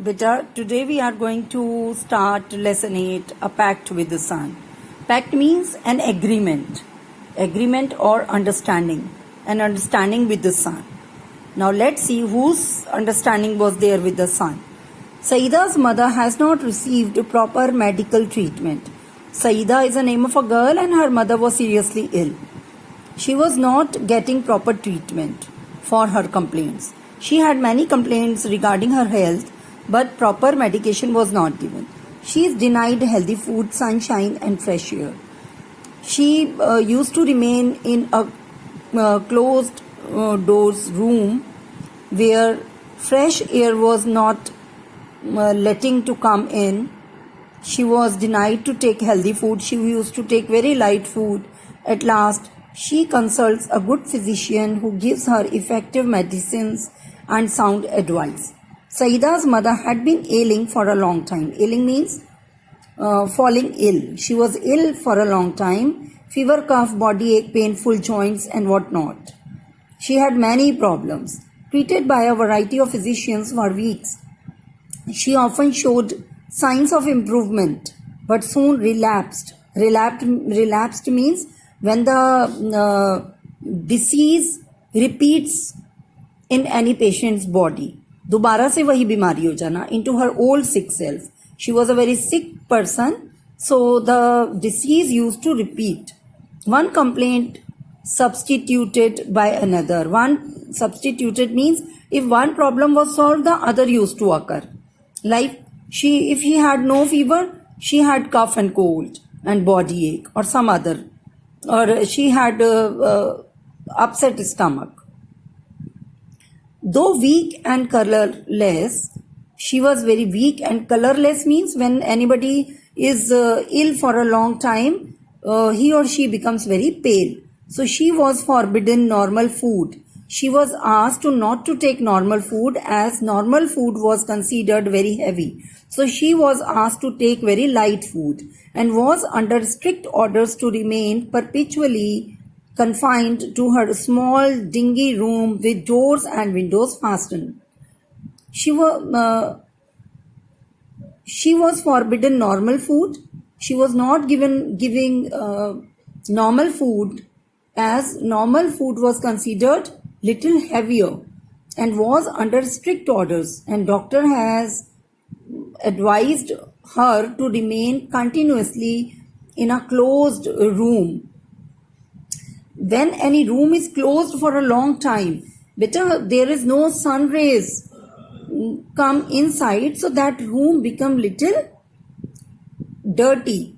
Beta, today we are going to start lesson 8, a pact with the sun. Pact means an agreement or understanding, an understanding with the sun. Now let's see whose understanding was there with the sun. Saida's mother has not received proper medical treatment. Saida is the name of a girl and her mother was seriously ill. She was not getting proper treatment for her complaints. She had many complaints regarding her health, but proper medication was not given. She is denied healthy food, sunshine, and fresh air. She used to remain in a closed doors room where fresh air was not letting to come in. She was denied to take healthy food. She used to take very light food. At last, she consults a good physician who gives her effective medicines and sound advice. Saida's mother had been ailing for a long time. Ailing means falling ill. She was ill for a long time. Fever, cough, body ache, painful joints and whatnot. She had many problems. Treated by a variety of physicians for weeks. She often showed signs of improvement, but soon relapsed. Relapsed means when the disease repeats in any patient's body. दोबारा से वही बीमारी हो जाना, into her old sick self. She was a very sick person, so the disease used to repeat. One complaint substituted by another. One substituted means if one problem was solved, the other used to occur. Like if he had no fever, she had cough and cold and body ache or some other, or she had upset stomach. Though weak and colorless, she was very weak, and colorless means when anybody is ill for a long time, he or she becomes very pale. So she was forbidden normal food. She was asked to not to take normal food as normal food was considered very heavy. So she was asked to take very light food and was under strict orders to remain perpetually confined to her small dingy room with doors and windows fastened. She was forbidden normal food. She was not giving normal food as normal food was considered little heavier and was under strict orders, and doctor has advised her to remain continuously in a closed room. When any room is closed for a long time, there is no sun rays come inside, so that room become little dirty.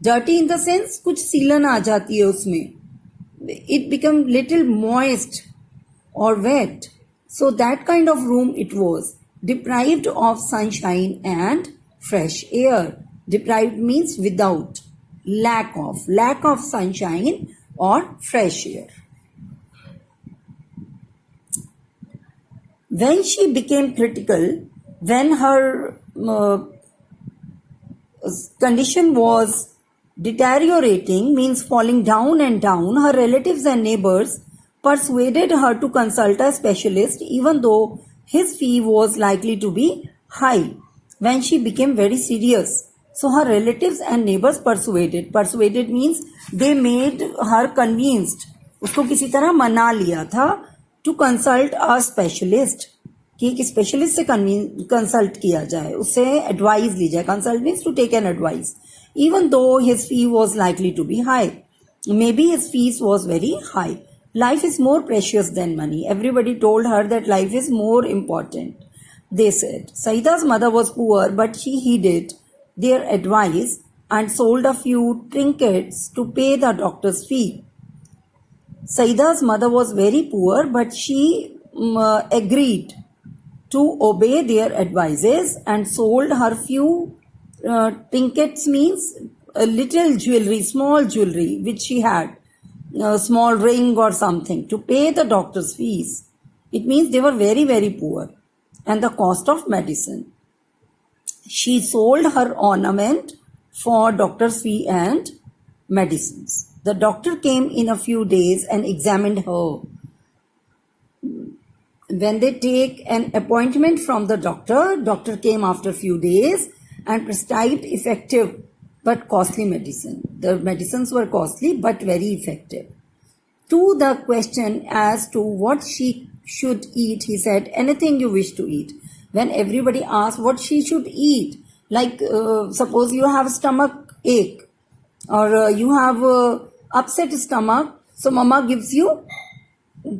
Dirty in the sense कुछ सीलन आ जाती है उसमें. It become little moist or wet. So that kind of room it was. Deprived of sunshine and fresh air. Deprived means without. Lack of sunshine or fresh air. When she became critical, when her condition was deteriorating, means falling down and down, her relatives and neighbors persuaded her to consult a specialist even though his fee was likely to be high. When she became very serious, so her relatives and neighbors persuaded means they made her convinced, उसको किसी तरह मना लिया था to consult a specialist, कि एक specialist से consult किया जाए, उससे एडवाइस ली जाए. Consult means to take an advice. Even though his fee was likely to be high. Maybe his fees was very high. Life is more precious than money. Everybody told her that life is more important. They said. Saida's mother was poor, but she heeded their advice and sold a few trinkets to pay the doctor's fee. Saida's mother was very poor, but she agreed to obey their advices and sold her few trinkets means a little jewelry, small jewelry which she had, a small ring or something, to pay the doctor's fees. It means they were very, very poor, and the cost of medicine. She sold her ornament for doctor's fee and medicines. The doctor came in a few days and examined her. when they take an appointment from the doctor came after few days and prescribed effective but costly medicine. The medicines were costly but very effective. To the question as to what she should eat, he said, anything you wish to eat. When everybody asked what she should eat, like suppose you have stomach ache or you have upset stomach, so mama gives you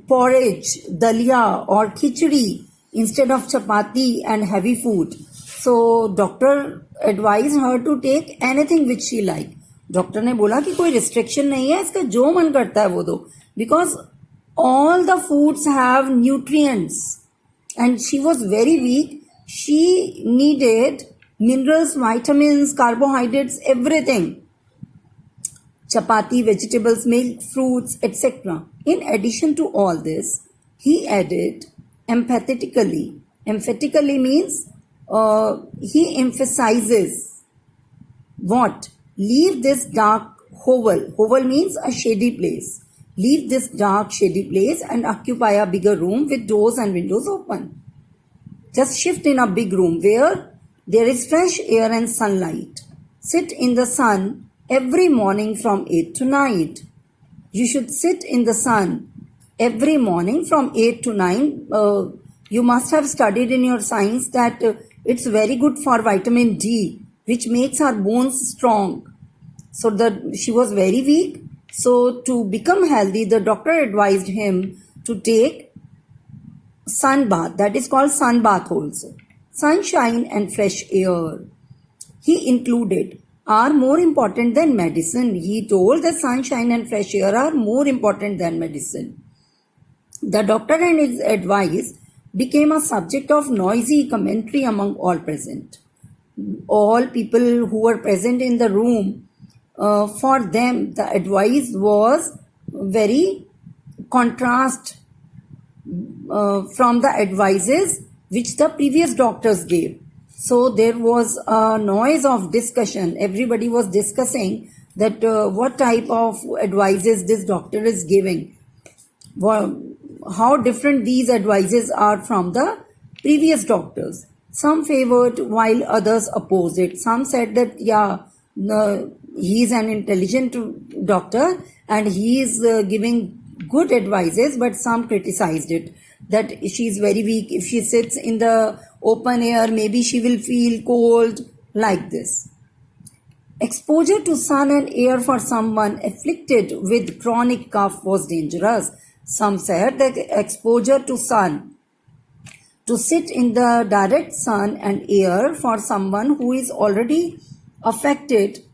porridge, dalia or khichdi instead of chapati and heavy food. So doctor advised her to take anything which she like. Doctor ने बोला कि कोई restriction नहीं है, इसका जो मन करता है वो दो, because all the foods have nutrients and she was very weak. She needed minerals, vitamins, carbohydrates, everything. Chapati, vegetables, milk, fruits, etc. In addition to all this, he added emphatically. Emphatically means he emphasizes what? Leave this dark hovel. Hovel means a shady place. Leave this dark shady place and occupy a bigger room with doors and windows open. Just shift in a big room where there is fresh air and sunlight. Sit in the sun every morning from 8 to 9. You should sit in the sun every morning from 8 to 9. You must have studied in your science that it's very good for vitamin D, which makes our bones strong. So she was very weak. So to become healthy, the doctor advised him to take sun bath. That is called sun bath also. Sunshine and fresh air. He included are more important than medicine. He told that sunshine and fresh air are more important than medicine. The doctor and his advice became a subject of noisy commentary among all present. All people who were present in the room, for them the advice was very contrast from the advices which the previous doctors gave. So there was a noise of discussion. Everybody was discussing that what type of advices this doctor is giving, how different these advices are from the previous doctors. Some favored while others opposed it. Some said that he is an intelligent doctor and he is giving good advices, but some criticized it, that she is very weak. If she sits in the open air, maybe she will feel cold, like this. Exposure to sun and air for someone afflicted with chronic cough was dangerous. Some said that exposure to sun, to sit in the direct sun and air for someone who is already affected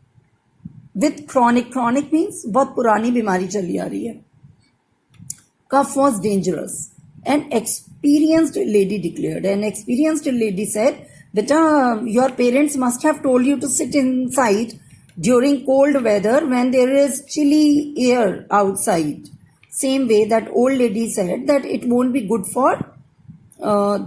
with chronic means बहुत पुरानी बीमारी चली आ रही है, cough was dangerous. An experienced lady declared. An experienced lady said, Beta, your parents must have told you to sit inside during cold weather when there is chilly air outside. Same way that old lady said that it won't be good for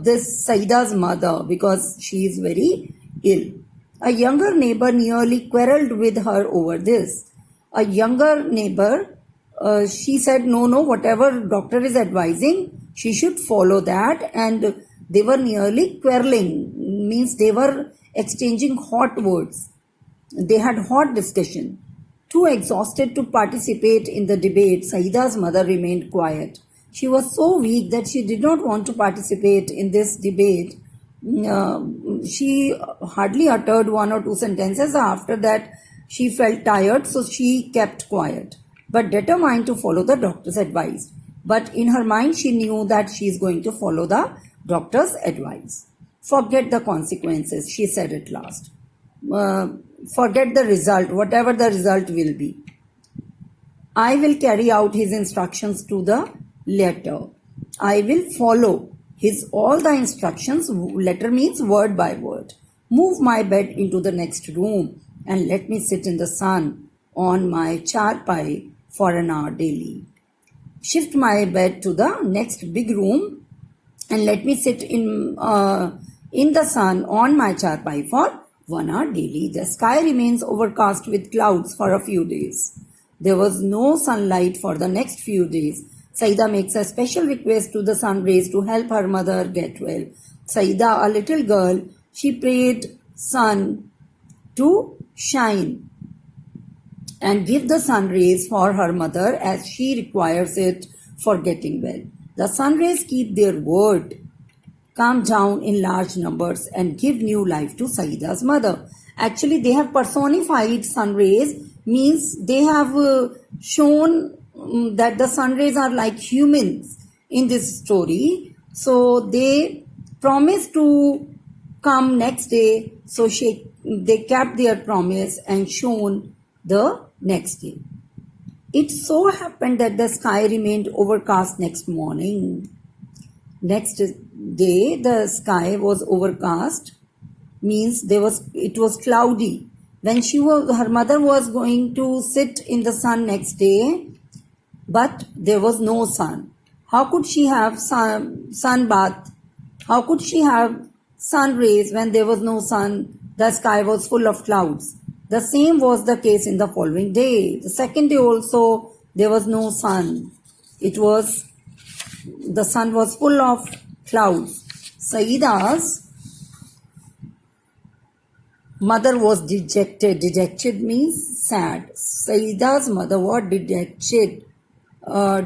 this Saida's mother because she is very ill. A younger neighbor nearly quarreled with her over this. A younger neighbor, she said, no, whatever doctor is advising, she should follow that. And they were nearly quarreling, means they were exchanging hot words. They had hot discussion. Too exhausted to participate in the debate, Saida's mother remained quiet. She was so weak that she did not want to participate in this debate. She hardly uttered one or two sentences. After that, she felt tired, so she kept quiet, but determined to follow the doctor's advice. But in her mind, she knew that she is going to follow the doctor's advice. Forget the consequences, she said at last. Forget the result, whatever the result will be. I will carry out his instructions to the letter. I will follow all the instructions. Letter means word by word. Move my bed into the next room and let me sit in the sun on my charpai for an hour daily. Shift my bed to the next big room and let me sit in the sun on my charpai for 1 hour daily. The sky remains overcast with clouds for a few days. There was no sunlight for the next few days. Saida makes a special request to the sun rays to help her mother get well. Saida, a little girl, she prayed sun to shine and give the sun rays for her mother as she requires it for getting well. The sun rays keep their word, come down in large numbers and give new life to Saida's mother. Actually, they have personified sun rays, means they have shown that the sun rays are like humans in this story. So they promised to come next day. So they kept their promise and shown the next day. It so happened that the sky remained overcast next morning. Next day, the sky was overcast, means it was cloudy. When her mother was going to sit in the sun next day, but there was no sun. How could she have sun bath? How could she have sun rays when there was no sun? The sky was full of clouds. The same was the case in the following day. The second day also there was no sun. The sun was full of clouds. Saida's mother was dejected. Dejected means sad. Saida's mother was dejected.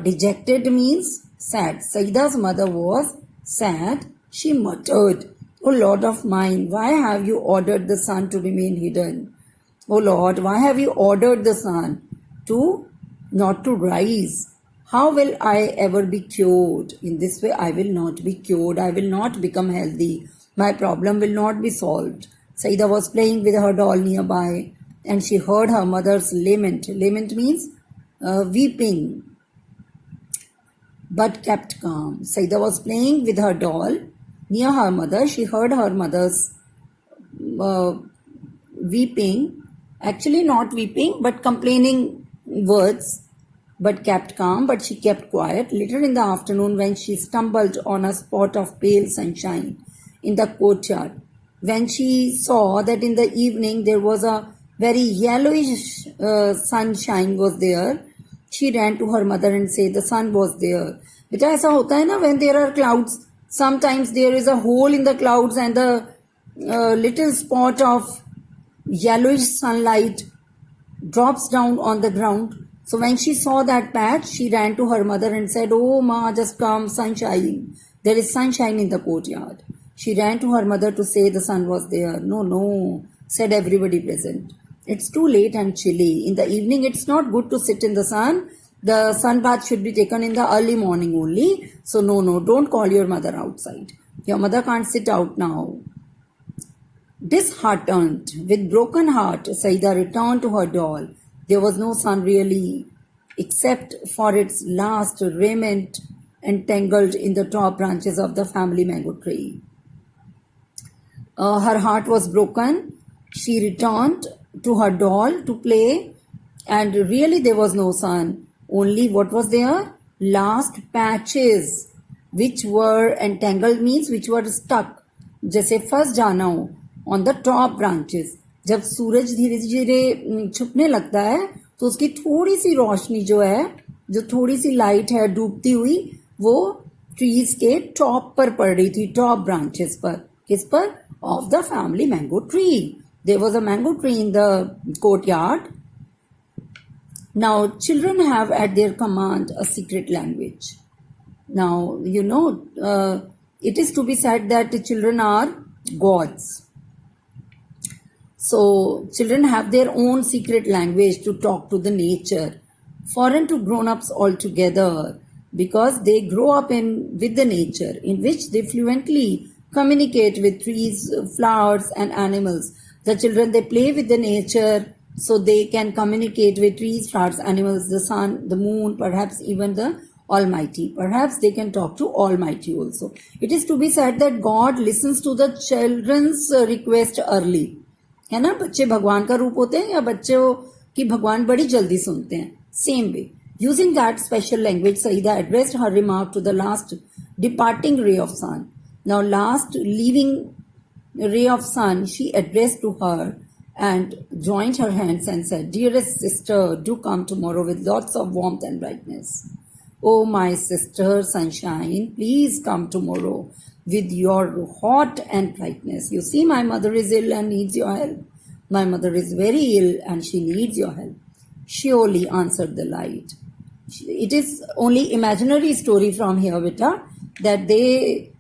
Dejected means sad. Saida's mother was sad. She muttered, "O Lord of mine, why have you ordered the sun to remain hidden? O Lord, why have you ordered the sun not to rise? How will I ever be cured? In this way, I will not be cured. I will not become healthy. My problem will not be solved." Saida was playing with her doll nearby and she heard her mother's lament. Lament means weeping, but kept calm. Saida was playing with her doll near her mother. She heard her mother's weeping, actually not weeping, but complaining words, but kept calm, but she kept quiet. Later in the afternoon, when she stumbled on a spot of pale sunshine in the courtyard, when she saw that in the evening there was a very yellowish sunshine was there, she ran to her mother and said, the sun was there. Beta, aisa hota hai na, when there are clouds, sometimes there is a hole in the clouds and the little spot of yellowish sunlight drops down on the ground. So when she saw that patch, she ran to her mother and said, "Oh ma, just come, sunshine. There is sunshine in the courtyard." She ran to her mother to say the sun was there. "No," said everybody present. "It's too late and chilly. In the evening, it's not good to sit in the sun. The sun bath should be taken in the early morning only. So no, don't call your mother outside. Your mother can't sit out now." Disheartened, with broken heart, Saida returned to her doll. There was no sun really, except for its last remnant entangled in the top branches of the family mango tree. Her heart was broken. She returned to her doll to play, and really there was no sun. Only what was there? Last patches, which were entangled means which were stuck. जैसे फंस जाना हो on the top branches. जब सूरज धीरे धीरे छुपने लगता है तो उसकी थोड़ी सी रोशनी जो है, जो थोड़ी सी लाइट है डूबती हुई, वो ट्रीज के टॉप पर पड़ रही थी, टॉप ब्रांचेस पर. किस पर? Of the family mango tree. There was a mango tree in the courtyard. Now children have at their command a secret language. Now it is to be said that children are gods. So children have their own secret language to talk to the nature, foreign to grown-ups altogether, because they grow up with the nature, in which they fluently communicate with trees, flowers and animals. The children, they play with the nature, so they can communicate with trees, flowers, animals, the sun, the moon, perhaps even the Almighty. Perhaps they can talk to Almighty also. It is to be said that God listens to the children's request early. है ना, बच्चे भगवान का रूप होते हैं या बच्चों की भगवान बड़ी जल्दी सुनते हैं. Same way, using that special language, Saida addressed her remark to the last departing ray of sun. Now last leaving ray of sun she addressed to her and joined her hands and said, "Dearest sister, do come tomorrow with lots of warmth and brightness." Oh, my sister sunshine, please come tomorrow with your hot and brightness. You see, my mother is ill and needs your help. My mother is very ill and she needs your help. Surely, answered the light. It is only imaginary story from here, Vita, that they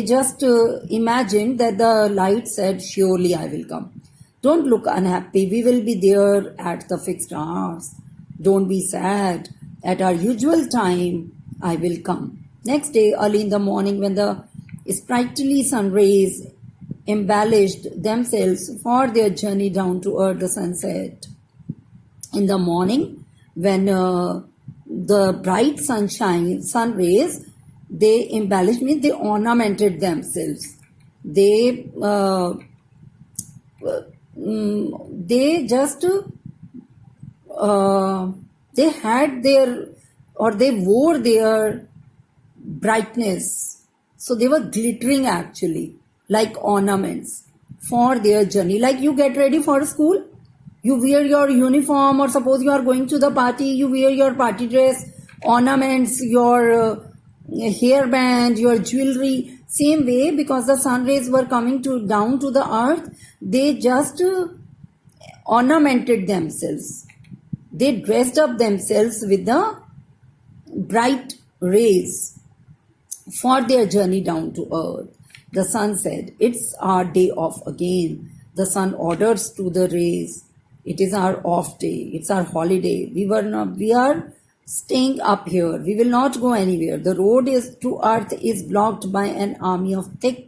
just imagined that the light said, surely I will come. Don't look unhappy. We will be there at the fixed hours. Don't be sad. At our usual time, I will come. Next day, early in the morning, when the sprightly sun rays embellished themselves for their journey down to earth, the sunset. In the morning, when the bright sun rays, they embellished, means they ornamented themselves. They just they had their, or they wore their brightness, so they were glittering actually like ornaments for their journey. Like you get ready for school, you wear your uniform, or suppose you are going to the party, you wear your party dress, ornaments, your hairband, your jewelry. Same way, because the sun rays were coming down to the earth, they just ornamented themselves. They dressed up themselves with the bright rays for their journey down to earth. The sun said, it's our day off again. The sun orders to the rays, it is our off day, it's our holiday. We are staying up here. We will not go anywhere. The road to earth is blocked by an army of thick,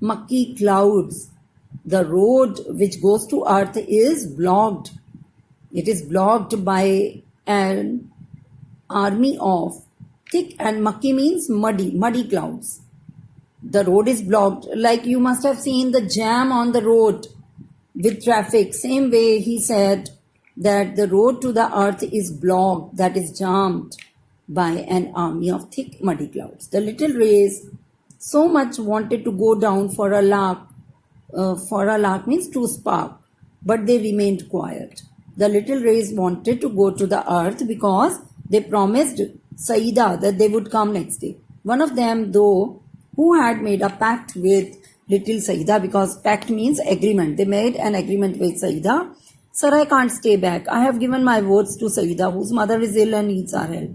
mucky clouds. The road which goes to earth is blocked. It is blocked by an army of thick, and mucky means muddy clouds. The road is blocked. Like you must have seen the jam on the road with traffic. Same way he said that the road to the earth is blocked, that is jammed by an army of thick muddy clouds. The little rays so much wanted to go down for a lark. For a lark means to spark, but they remained quiet. The little rays wanted to go to the earth because they promised Saida that they would come next day. One of them, though, who had made a pact with little Saida, because pact means agreement. They made an agreement with Saida. Sir, I can't stay back. I have given my words to Saida, whose mother is ill and needs our help.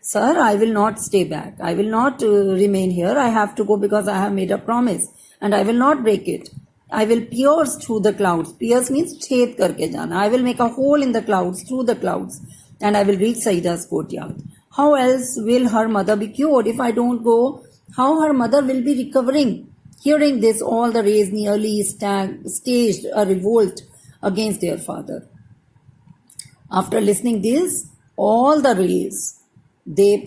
Sir, I will not stay back. I will not remain here. I have to go because I have made a promise and I will not break it. I will pierce through the clouds. Pierce means chhed karke jana. I will make a hole in the clouds, through the clouds, and I will reach Saida's courtyard. How else will her mother be cured? If I don't go, how her mother will be recovering? Hearing this, all the rays nearly staged a revolt against their father. After listening this, all the rays, they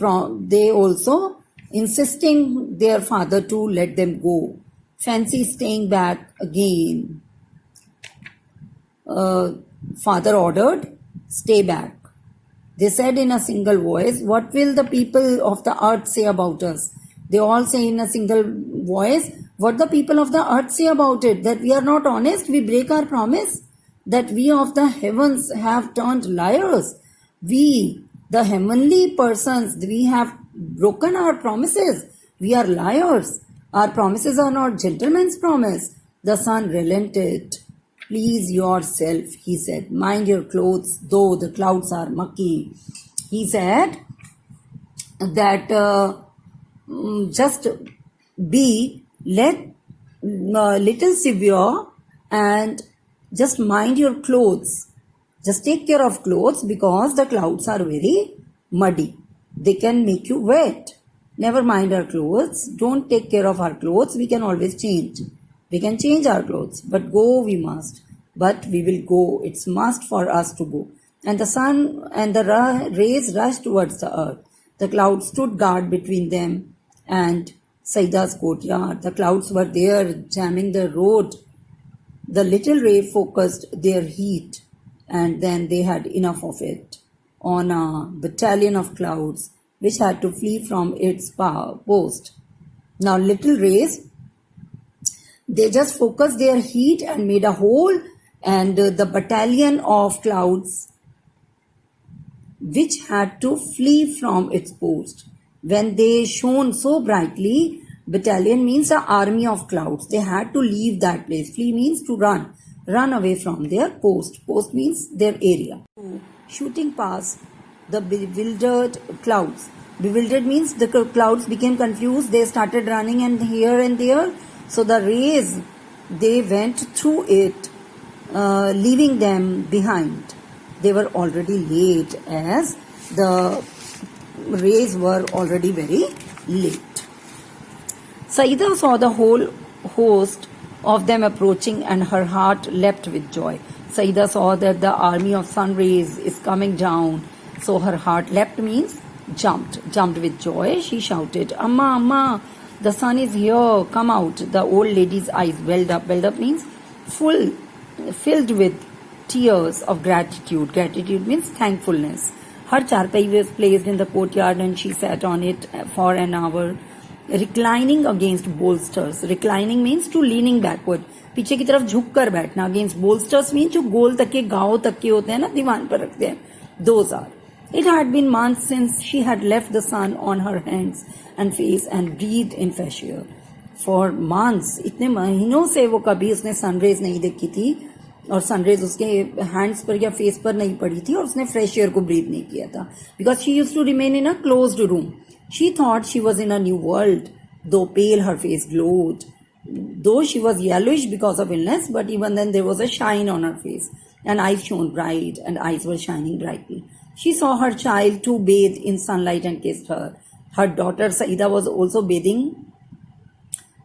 also insisting their father to let them go. Fancy staying back again. Father ordered, stay back. They said in a single voice, what will the people of the earth say about us? They all say in a single voice, what the people of the earth say about it? That we are not honest, we break our promise, that we of the heavens have turned liars. We, the heavenly persons, we have broken our promises. We are liars. Our promises are not gentlemen's promise. The sun relented. Please yourself, he said. Mind your clothes, though the clouds are mucky. He said that just be little severe and just mind your clothes. Just take care of clothes because the clouds are very muddy. They can make you wet. Never mind our clothes. Don't take care of our clothes. We can always change. We can change our clothes. But go we must. But we will go. It's must for us to go. And the sun and the rays rushed towards the earth. The clouds stood guard between them and Saida's courtyard. The clouds were there jamming the road. The little ray focused their heat, and then they had enough of it on a battalion of clouds which had to flee from its post. Now little rays, they just focused their heat and made a hole, and the battalion of clouds which had to flee from its post. When they shone so brightly, battalion means an army of clouds. They had to leave that place. Flee means to run away from their post. Post means their area. Shooting past the bewildered clouds. Bewildered means the clouds became confused. They started running and here and there. So the rays, they went through it, leaving them behind. They were already late as the rays were already very late. Saida saw the whole host of them approaching and her heart leapt with joy. Saida saw that the army of sun rays is coming down. So her heart leapt means jumped with joy. She shouted, Amma, Amma, the sun is here, come out. The old lady's eyes welled up. Welled up means filled with tears of gratitude. Gratitude means thankfulness. Her charpai was placed in the courtyard and she sat on it for an hour, reclining against bolsters. Reclining means to leaning backward. पीछे की तरफ झुक कर बैठना. Against bolsters means जो गोल तकिए गांव तकिए होते हैं ना दीवान पर रखते हैं. Those are. It had been months since she had left the sun on her hands and face and breathed in fresh air. For months, इतने महीनों से वो कभी उसने सनरेज नहीं देखी थी और सनरेज उसके हैंड्स पर या फेस पर नहीं पड़ी थी और उसने फ्रेश एयर को ब्रीथ नहीं किया था. Because she use to remain in a closed room. She thought she was in a new world. Though pale her face glowed. Though she was yellowish because of illness, but even then there was a shine on her face, and eyes shone bright, and eyes were shining brightly. She saw her child too bathe in sunlight and kissed her. Her daughter Saida was also bathing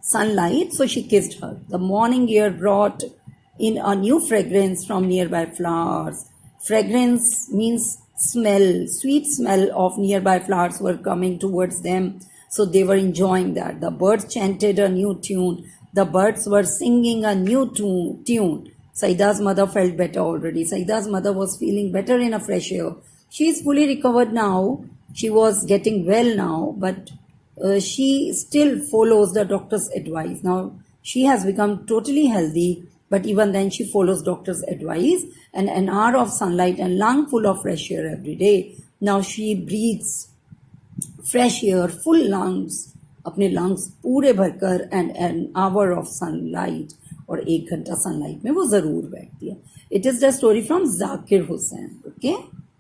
sunlight, so she kissed her. The morning air brought in a new fragrance from nearby flowers. Fragrance means smell. Sweet smell of nearby flowers were coming towards them. So they were enjoying that. The birds chanted a new tune. The birds were singing a new tune. Saida's mother felt better already. Saida's mother was feeling better in a fresh air. She is fully recovered now. She was getting well now, but she still follows the doctor's advice. Now she has become totally healthy, but even then she follows doctor's advice and an hour of sunlight and lung full of fresh air every day. Now she breathes fresh air, full lungs, अपने lungs पूरे भरकर and an hour of sunlight और 1 घंटा sunlight में वो जरूर बैठती है. It is the story from Zakir Hussain. Okay.